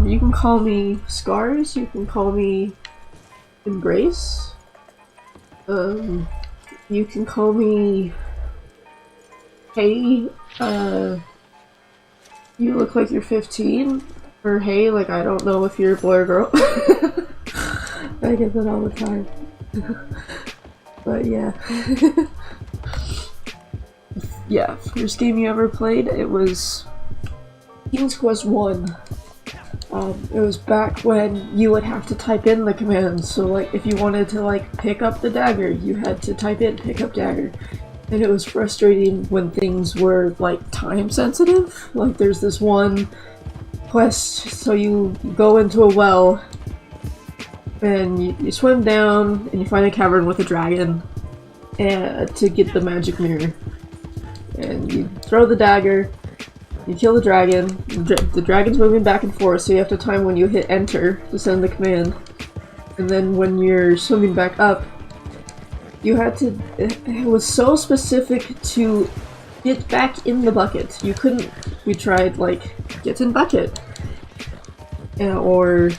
You can call me Scars, you can call me Embrace. You can call me Hey, you look like you're 15, or hey, like I don't know if you're a boy or girl. I get that all the time. But yeah. Yeah, first game you ever played, it was King's Quest 1. It was back when you would have to type in the commands, so like if you wanted to like pick up the dagger, you had to type in pick up dagger. And it was frustrating when things were like time sensitive. Like there's this one quest, so you go into a well and you swim down and you find a cavern with a dragon to get the magic mirror. And you throw the dagger, you kill the dragon, the dragon's moving back and forth, so you have to time when you hit enter to send the command. And then when you're swimming back up, you had to, it was so specific to get back in the bucket. You couldn't, we tried like, get in bucket, or,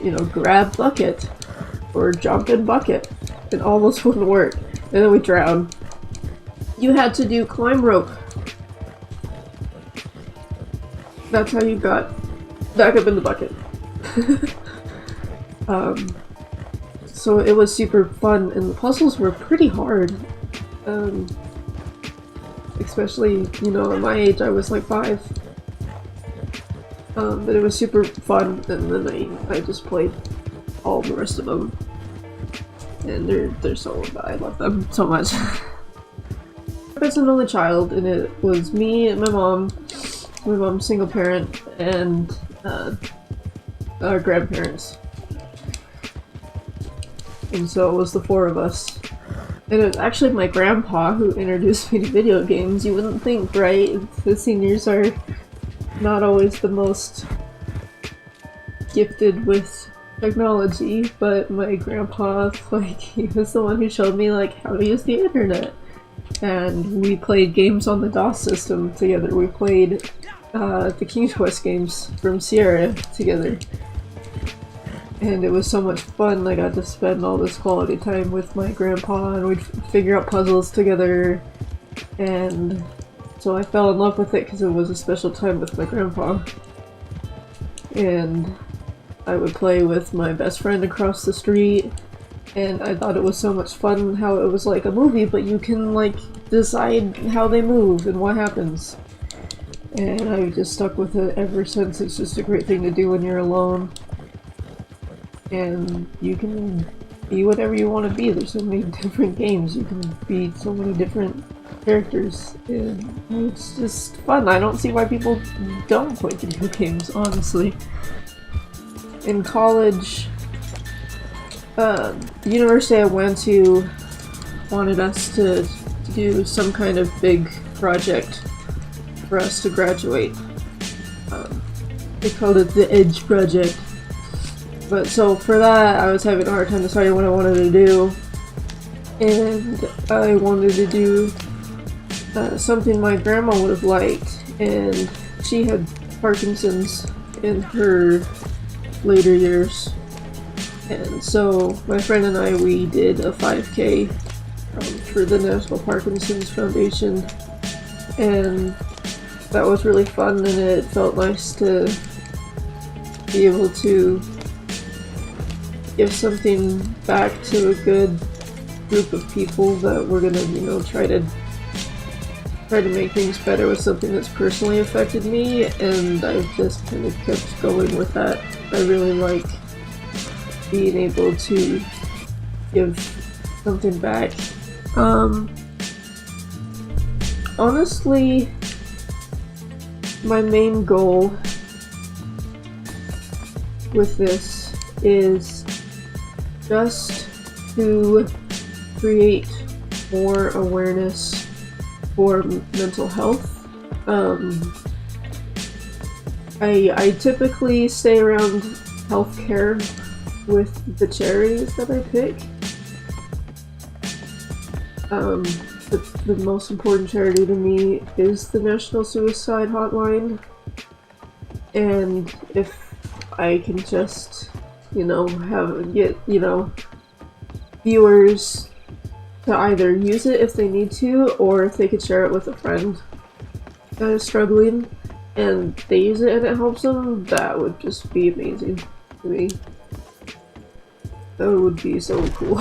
you know, grab bucket, or jump in bucket, and all those wouldn't work. And then we drowned. You had to do climb rope. That's how you got back up in the bucket. So it was super fun, and the puzzles were pretty hard. Especially, you know, at my age, I was like 5. But it was super fun, and then I just played all the rest of them. And they're so, I love them so much. I was an only child, and it was me and my mom's single parent, and our grandparents. And so it was the 4 of us. And it was actually my grandpa who introduced me to video games. You wouldn't think, right? The seniors are not always the most gifted with technology, but my grandpa, like, he was the one who showed me, like, how to use the internet. And we played games on the DOS system together. We played the King's Quest games from Sierra together. And it was so much fun. I got to spend all this quality time with my grandpa, and we'd figure out puzzles together. And so I fell in love with it because it was a special time with my grandpa. And I would play with my best friend across the street. And I thought it was so much fun how it was like a movie, but you can like decide how they move and what happens. And I just stuck with it ever since. It's just a great thing to do when you're alone. And you can be whatever you want to be. There's so many different games. You can be so many different characters. And it's just fun. I don't see why people don't play video games, honestly. In college, the university I went to wanted us to do some kind of big project for us to graduate. They called it the Edge Project. But so for that, I was having a hard time deciding what I wanted to do. And I wanted to do something my grandma would have liked. And she had Parkinson's in her later years. And so my friend and I, we did a 5K for the National Parkinson's Foundation, and that was really fun, and it felt nice to be able to give something back to a good group of people that were gonna, you know, try to make things better with something that's personally affected me, and I've just kind of kept going with that. I really like being able to give something back. Honestly, my main goal with this is just to create more awareness for mental health. I typically stay around healthcare with the charities that I pick. The most important charity to me is the National Suicide Hotline, and if I can just, you know, get, you know, viewers to either use it if they need to, or if they could share it with a friend that is struggling and they use it and it helps them, that would just be amazing to me. That would be so cool.